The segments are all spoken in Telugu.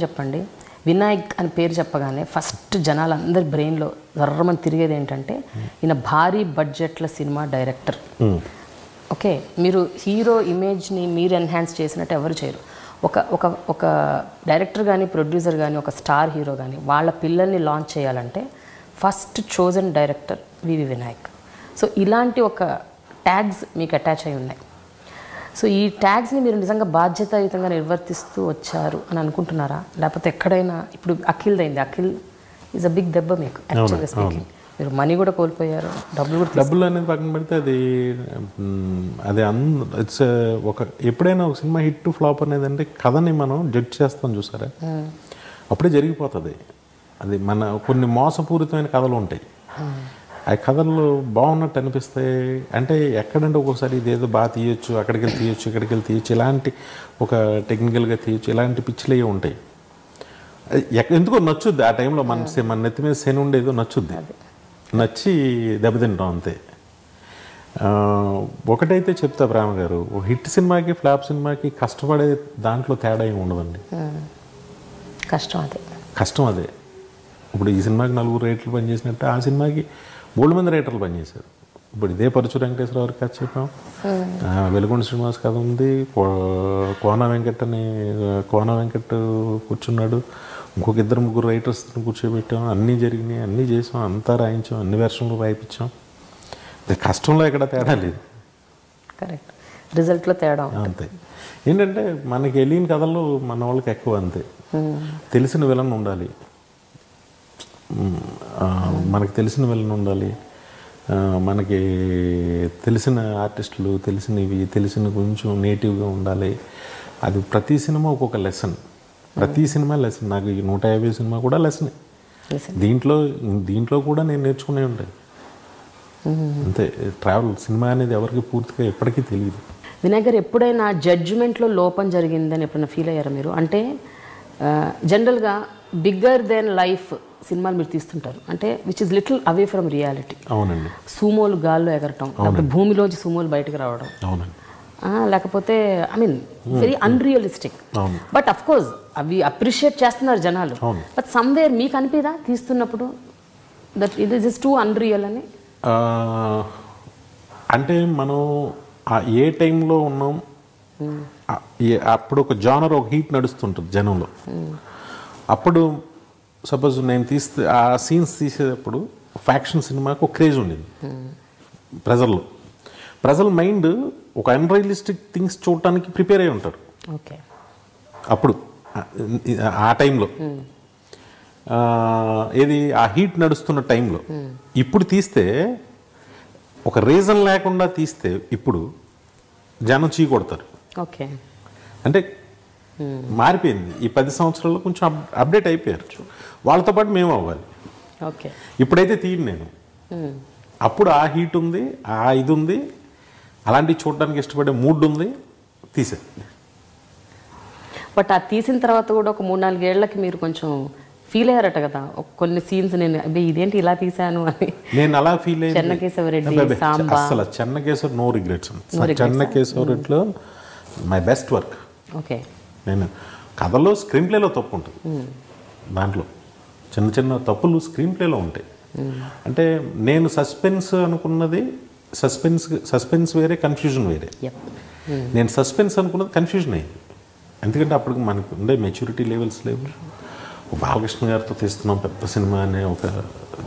చెప్పండి, వినాయక్ అని పేరు చెప్పగానే ఫస్ట్ జనాలందరి బ్రెయిన్లో జర్రమని తిరిగేది ఏంటంటే ఈయన భారీ బడ్జెట్ల సినిమా డైరెక్టర్. ఓకే, మీరు హీరో ఇమేజ్ని మీరు ఎన్హాన్స్ చేసినట్టు ఎవరు చేయరు. ఒక ఒక ఒక డైరెక్టర్ కానీ ప్రొడ్యూసర్ కానీ ఒక స్టార్ హీరో కానీ వాళ్ళ పిల్లల్ని లాంచ్ చేయాలంటే ఫస్ట్ చోజన్ డైరెక్టర్ వివి వినాయక్. సో ఇలాంటి ఒక ట్యాగ్స్ మీకు అటాచ్ అయి ఉన్నాయి. సో ఈ ట్యాగ్స్ని మీరు నిజంగా బాధ్యతాయుతంగా నిర్వర్తిస్తూ వచ్చారు అని అనుకుంటున్నారా? లేకపోతే ఎక్కడైనా ఇప్పుడు అఖిల్దైంది, అఖిల్ ఈజ్ అ బిగ్ దెబ్బ మీకు యాక్చువల్గా స్పీకింగ్. మీరు మనీ కూడా కోల్పోయారు, డబ్బులు అనేది పక్కన పెడితే అది ఇట్స్ ఒక ఎప్పుడైనా ఒక సినిమా హిట్ ఫ్లాప్ అనేది అంటే కథని మనం జడ్జ్ చేస్తాం చూసారా, అప్పుడే జరిగిపోతుంది. అది మన కొన్ని మోసపూరితమైన కథలు ఉంటాయి, ఆ కథలు బాగున్నట్టు అనిపిస్తాయి. అంటే ఎక్కడంటే ఒక్కొక్కసారి ఇదేదో బాగా తీయొచ్చు, అక్కడికి వెళ్ళి తీయొచ్చు, ఇక్కడికి వెళ్ళి తీయొచ్చు, ఇలాంటి ఒక టెక్నికల్గా తీయొచ్చు, ఇలాంటి పిచ్చిలు అవి ఉంటాయి. ఎందుకో నచ్చుద్ది ఆ టైంలో మన నెత్తి మీద శని ఉండేదో నచ్చుద్ది, నచ్చి దెబ్బతింటాం అంతే. ఒకటైతే చెప్తా ప్రేమ గారు, హిట్ సినిమాకి ఫ్లాప్ సినిమాకి కష్టపడే దాంట్లో తేడా ఏమి ఉండదండి. కష్టం అదే. ఇప్పుడు ఈ సినిమాకి 4 రైటర్లు పనిచేసినట్టు ఆ సినిమాకి 3 మంది రైటర్లు పనిచేశారు. ఇప్పుడు ఇదే పరుచు వెంకటేశ్వర గారికి కథ చెప్పాం, వెలుగొండ శ్రీనివాస్ కథ ఉంది, కోన వెంకట్ కూర్చున్నాడు, ఇంకొక 2-3 రైటర్స్ని కూర్చోబెట్టాం, అన్నీ జరిగినాయి, అన్నీ చేసాం, అంతా రాయించాం, అన్ని వెర్షన్లు రాయించాం. కష్టంలో ఎక్కడ తేడా లేదు, కరెక్ట్, రిజల్ట్లో తేడా అంతే. ఏంటంటే మనకి వెళ్ళిన కథల్లో మన వాళ్ళకి ఎక్కువ అంతే. తెలిసిన విలన్ ఉండాలి, మనకి తెలిసిన విలన్ ఉండాలి, మనకి తెలిసిన ఆర్టిస్టులు, తెలిసిన కొంచెం నేటివ్గా ఉండాలి. అది ప్రతి సినిమా ఒక్కొక్క లెసన్, ప్రతి సినిమా లెసన్. నాకు ఈ 150 సినిమా కూడా లెసనే. దీంట్లో కూడా నేను నేర్చుకునే ఉంటాయి అంతే. ట్రావెల్ సినిమా అనేది ఎవరికి పూర్తిగా ఎప్పటికీ తెలియదు. వినాయక్ గారు, ఎప్పుడైనా జడ్జిమెంట్లో లోపం జరిగిందని ఎప్పుడైనా ఫీల్ అయ్యారా మీరు? అంటే జనరల్గా బిగ్గర్ దెన్ లైఫ్ సినిమాలు మీరు తీస్తుంటారు, అంటే which is little away from reality. అవునండి. సూమోలు గాల్లో ఎగరటం, లేకపోతే భూమిలోంచి సూమోలు బయటకు రావడం, అవునండి, లేకపోతే I mean very unrealistic. But of course అవి అప్రిషియేట్ చేస్తున్నారు జనాలు. బట్ సమ్వేర్ మీకు అనిపిదా తీస్తున్నప్పుడు that it is too unreal అని? అంటే మనం ఏ టైంలో ఉన్నాం, అప్పుడు ఒక జానర్, ఒక హీట్ నడుస్తుంటుంది జనంలో. అప్పుడు సపోజ్ నేను ఆ సీన్స్ తీసేటప్పుడు ఫ్యాక్షన్ సినిమాకు ఒక క్రేజ్ ఉండేది ప్రజల మైండ్ ఒక అన్రియలిస్టిక్ థింగ్స్ చూడటానికి ప్రిపేర్ అయి ఉంటారు. ఓకే, అప్పుడు ఆ టైంలో ఏది ఆ హీట్ నడుస్తున్న టైంలో. ఇప్పుడు తీస్తే ఒక రీజన్ లేకుండా తీస్తే ఇప్పుడు జనం చీ కొడతారు. ఓకే, అంటే మారిపోయింది. ఈ 10 సంవత్సరాల్లో కొంచెం అప్డేట్ అయిపోయారు, వాళ్ళతో పాటు మేము అవ్వాలి. ఓకే, ఇప్పుడైతే తీయను నేను. అప్పుడు ఆ హీట్ ఉంది, ఆ ఇది ఉంది, అలాంటివి చూడడానికి ఇష్టపడే మూడ్ ఉంది, తీసే. బట్ ఆ తీసిన తర్వాత కూడా ఒక 3-4 ఏళ్లకి మీరు కొంచెం ఫీల్ అయ్యారట కదా కొన్ని సీన్స్, నేను ఇదేంటి ఇలా తీసాను అని. నేను అలా ఫీల్ అయ్యాను. చెన్నకేశవరెడ్డి, సాంబా, అసలు చెన్నకేశవ నో రిగ్రెట్స్. చెన్నకేశవరెడ్డిలో మై బెస్ట్ వర్క్. ఓకే, నేను కథలో స్క్రీన్ ప్లేలో తప్పు ఉంటుంది, దాంట్లో చిన్న చిన్న తప్పులు స్క్రీన్ ప్లేలో ఉంటాయి. అంటే నేను సస్పెన్స్ అనుకున్నది సస్పెన్స్ వేరే, కన్ఫ్యూజన్ వేరే. నేను సస్పెన్స్ అనుకున్నది కన్ఫ్యూజన్ అయింది. ఎందుకంటే అప్పుడు మనకు ఉండే మెచ్యూరిటీ లెవెల్స్ లేవు. బాలకృష్ణ గారితో తీస్తున్నాం పెద్ద సినిమా అనే ఒక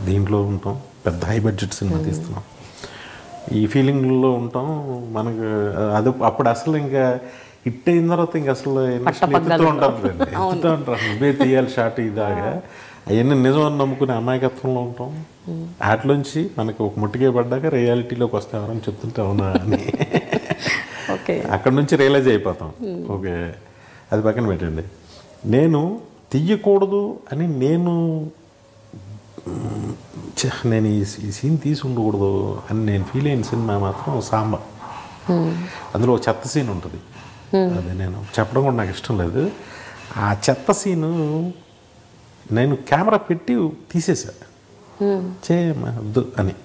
దీంట్లో ఉంటాం, పెద్ద హై బడ్జెట్ సినిమా తీస్తున్నాం, ఈ ఫీలింగ్లో ఉంటాం. మనకు అది అప్పుడు అసలు ఇంకా హిట్ అయిన తర్వాత ఇంక అసలు ఎత్తుతూ ఉంటారు, ఇవే తీయాలి షార్ట్ ఇదాగా, అవన్నీ నిజం అని నమ్ముకునే అమాయకత్వంలో ఉంటాం. వాటిలోంచి మనకు ఒక ముట్టికే పడ్డాక రియాలిటీలోకి వస్తే ఎవరని చెప్తుంటే అవునా అని అక్కడ నుంచి రియలైజ్ అయిపోతాం. ఓకే, అది పక్కన పెట్టండి. నేను తీయకూడదు అని నేను ఈ సీన్ తీసి ఉండకూడదు అని నేను ఫీల్ అయిన సినిమా మాత్రం సాంబా. అందులో ఒక చెత్త సీన్ ఉంటుంది, అది నేను చెప్పడం కూడా నాకు ఇష్టం లేదు. ఆ చెత్త సీను నేను కెమెరా పెట్టి తీసేసా, చేయద్దు అని.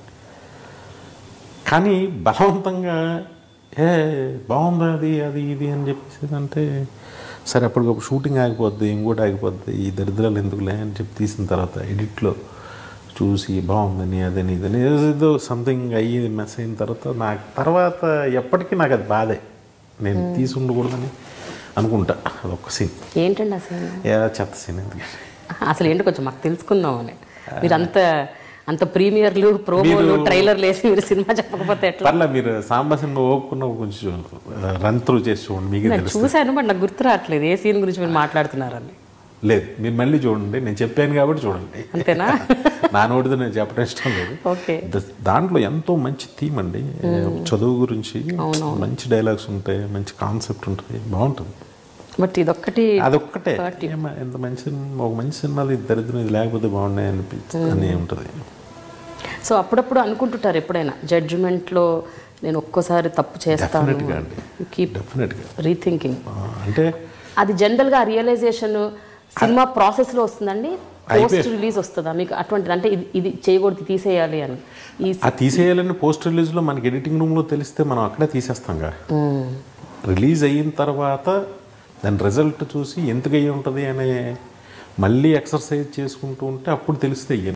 కానీ బలవంతంగా బాగుంది అది ఇది అని చెప్పేసి అంటే సరే అప్పటికప్పుడు షూటింగ్ ఆగిపోద్ది, ఇంకోటి ఆగిపోద్ది, ఈ దరిద్రాలు ఎందుకులే అని చెప్పి తీసిన తర్వాత ఎడిట్లో చూసి బాగుందని అదని ఇదని ఏదో సంథింగ్ అయ్యి మెస్ అయిన తర్వాత ఎప్పటికీ నాకు అది బాధే. నేను తీసి ఉండకూడదని అనుకుంటా. అదొక సీన్. ఏంటండి ఆ సీన్? చెత్త సీన్. ఎందుకంటే అసలు ఏంటి కొంచెం మాకు తెలుసుకుందామని. మీరు అంత ప్రీమియర్లు, ప్రోమోలు, ట్రైలర్లు వేసి మీరు సినిమా చెప్పకపోతే ఎట్లా? పర్లే, మీరు సాంబా సినిమా ఓపుకున్న కొంచెం రన్ త్రూ చేసి చూడండి, మీకు చూశాను బట్ నాకు గుర్తు రావట్లేదు ఏ సీన్ గురించి మీరు మాట్లాడుతున్నారని. లేదు, మీరు మళ్ళీ చూడండి, నేను చెప్పాను కాబట్టి చూడండి. అంతేనా? నా నోటితో నేను చెప్పడం ఇష్టం లేదు. ఓకే. దాంట్లో ఎంతో మంచి థీమ్ అండి, చదువు గురించి మంచి డైలాగ్స్ ఉంటాయి, మంచి కాన్సెప్ట్ ఉంటుంది, బాగుంటుంది. బట్ అదొక్కటే ఎంత మంచి ఒక మంచి సినిమాలు ఇది దరిద్రం, ఇది లేకపోతే బాగున్నాయి అని ఉంటుంది. సో అప్పుడప్పుడు అనుకుంటుంటారు ఎప్పుడైనా జడ్జిమెంట్లో నేను ఒక్కోసారి తప్పు చేస్తాను, రీథింకింగ్ అంటే అది జనరల్గా రియలైజేషన్ సినిమా ప్రాసెస్లో వస్తుందండి, పోస్ట్ రిలీజ్ వస్తుందా మీకు అటువంటిది? అంటే ఇది చేయకూడదు, తీసేయాలి అని. తీసేయాలని పోస్ట్ రిలీజ్లో మనకి ఎడిటింగ్ రూమ్లో తెలిస్తే మనం అక్కడే తీసేస్తాంగా. రిలీజ్ అయిన తర్వాత దాని రిజల్ట్ చూసి ఎందుకు అయ్యి ఉంటుంది అనే మళ్ళీ ఎక్సర్సైజ్ చేసుకుంటూ ఉంటే అప్పుడు తెలిస్తే